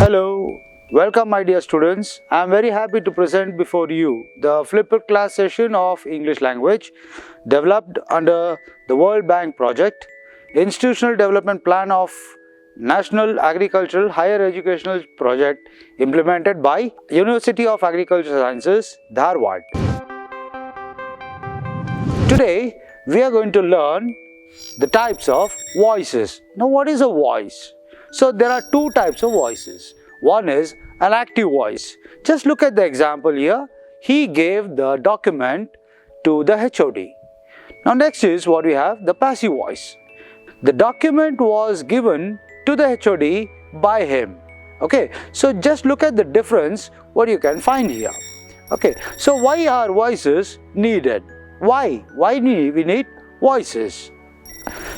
Hello, welcome my dear students. I am very happy to present before you the flipped class session of English language developed under the World Bank project, Institutional Development Plan of National Agricultural Higher Educational Project implemented by University of Agricultural Sciences, Dharwad. Today, we are going to learn the types of voices. Now, what is a voice? So, there are two types of voices. One is an active voice. Just look at the example here. He gave the document to the HOD. Now, next is what we have, the passive voice. The document was given to the HOD by him. Okay, so just look at the difference what you can find here. Okay, so why are voices needed? Why we need voices?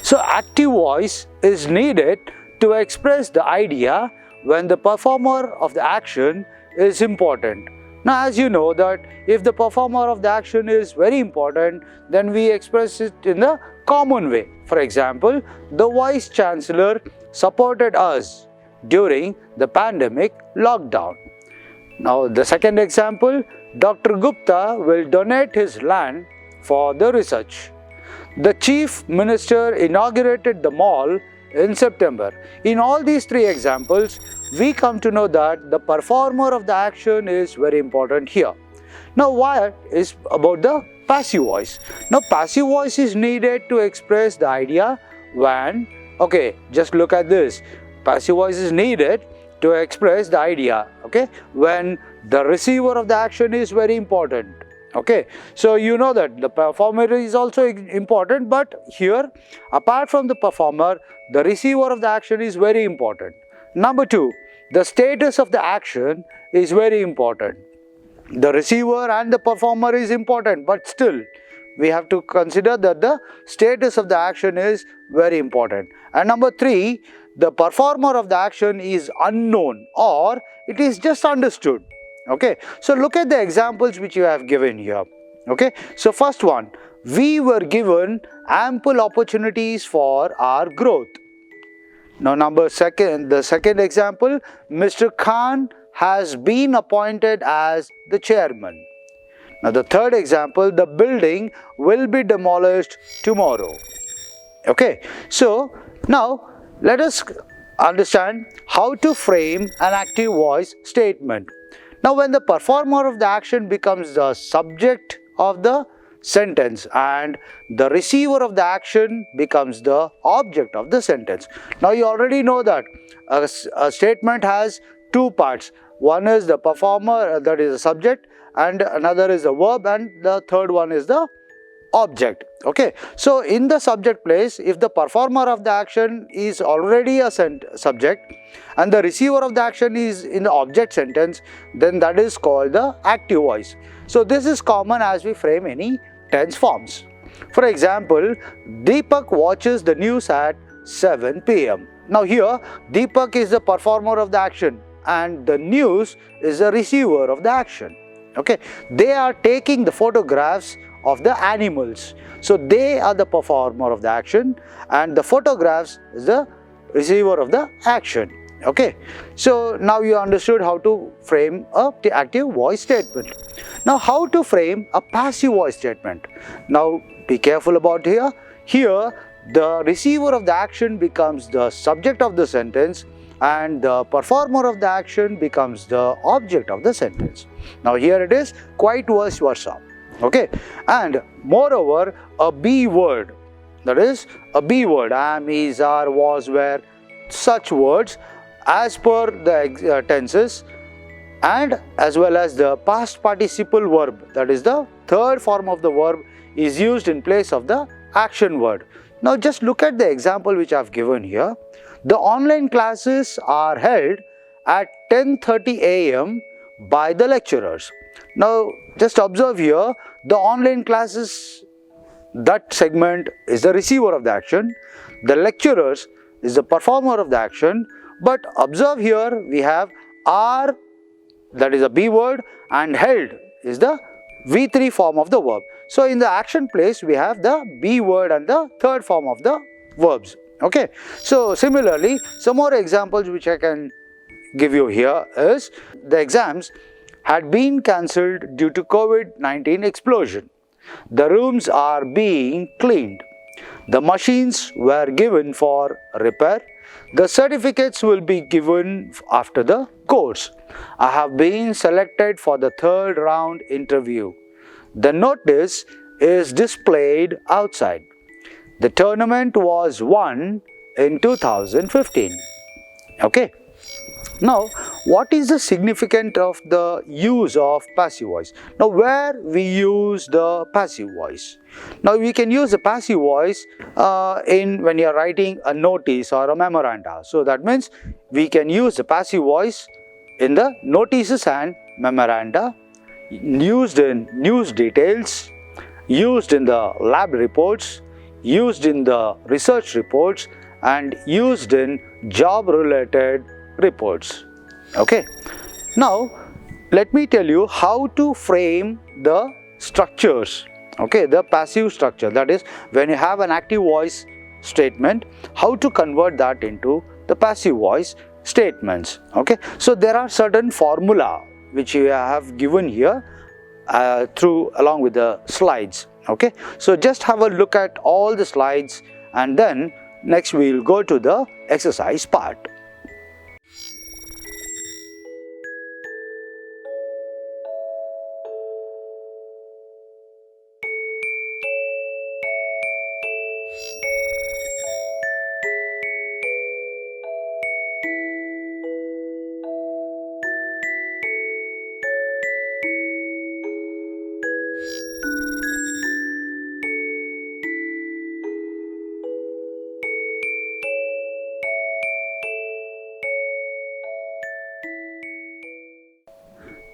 So active voice is needed to express the idea when the performer of the action is important. Now, as you know that if the performer of the action is very important, then we express it in a common way. For example, the Vice Chancellor supported us during the pandemic lockdown. Now, the second example, Dr. Gupta will donate his land for the research. The Chief Minister inaugurated the mall in September. In all these three examples, we come to know that the performer of the action is very important here. Now, what is about the passive voice? Now, passive voice is needed to express the idea when, okay, just look at this. Passive voice is needed to express the idea, okay, when the receiver of the action is very important. Okay, so you know that the performer is also important, but here, apart from the performer, the receiver of the action is very important. Number two, the status of the action is very important. The receiver and the performer is important, but still, we have to consider that the status of the action is very important. And number three, the performer of the action is unknown or it is just understood. Okay, so look at the examples which you have given here. Okay, so first one, we were given ample opportunities for our growth. Now, the second example, Mr. Khan has been appointed as the chairman. Now, the third example, the building will be demolished tomorrow. Okay, so now let us understand how to frame an active voice statement. Now, when the performer of the action becomes the subject of the sentence and the receiver of the action becomes the object of the sentence. Now, you already know that a statement has two parts. One is the performer, that is the subject, and another is the verb, and the third one is the object. Okay, so in the subject place, if the performer of the action is already a subject and the receiver of the action is in the object sentence, then that is called the active voice. So this is common as we frame any tense forms. For example, Deepak watches the news at 7 p.m. Now here, Deepak is the performer of the action and the news is the receiver of the action. Okay, they are taking the photographs of the animals. So they are the performer of the action and the photographs is the receiver of the action. Okay, so now you understood how to frame a active voice statement. Now, how to frame a passive voice statement? Now, be careful about here. Here, the receiver of the action becomes the subject of the sentence and the performer of the action becomes the object of the sentence. Now, here it is quite vice versa. Okay, and moreover, a be word, that is a be word, am, is, are, was, were, such words as per the tenses and as well as the past participle verb, that is the third form of the verb, is used in place of the action word. Now, just look at the example which I have given here. The online classes are held at 10:30 a.m. by the lecturers. Now, just observe here, the online classes, that segment is the receiver of the action, the lecturers is the performer of the action, but observe here we have are, that is a be word, and held is the V3 form of the verb. So, in the action place we have the be word and the third form of the verbs. Okay, so similarly some more examples which I can give you here is the exams had been cancelled due to COVID-19 explosion. The rooms are being cleaned. The machines were given for repair. The certificates will be given after the course. I have been selected for the third round interview. The notice is displayed outside. The tournament was won in 2015. Okay. Now, what is the significance of the use of passive voice? Now, where we use the passive voice? Now, we can use the passive voice when you are writing a notice or a memoranda. So, that means we can use the passive voice in the notices and memoranda, used in news details, used in the lab reports, used in the research reports, and used in job related reports. Okay. Now, let me tell you how to frame the structures. Okay, the passive structure, that is when you have an active voice statement, how to convert that into the passive voice statements. Okay, so there are certain formula which you have given here along with the slides. Okay, so just have a look at all the slides and then next we will go to the exercise part.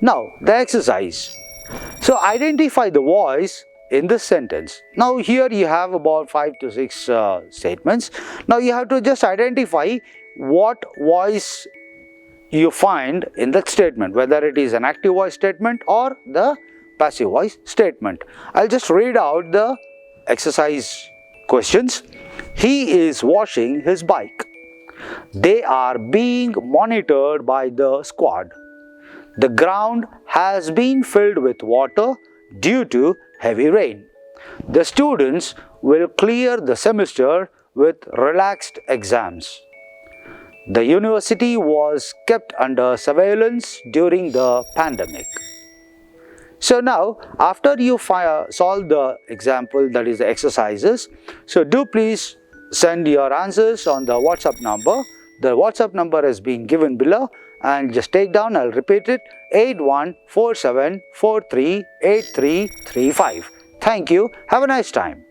Now, the exercise. So, identify the voice in this sentence. Now, here you have about 5 to 6 statements. Now, you have to just identify what voice you find in that statement, whether it is an active voice statement or the passive voice statement. I'll just read out the exercise questions. He is washing his bike. They are being monitored by the squad. The ground has been filled with water due to heavy rain. The students will clear the semester with relaxed exams. The university was kept under surveillance during the pandemic. So now, after you solve the example, that is the exercises, so do please send your answers on the WhatsApp number. The WhatsApp number is being given below, and just take down, I'll repeat it, 8147438335. Thank you. Have a nice time.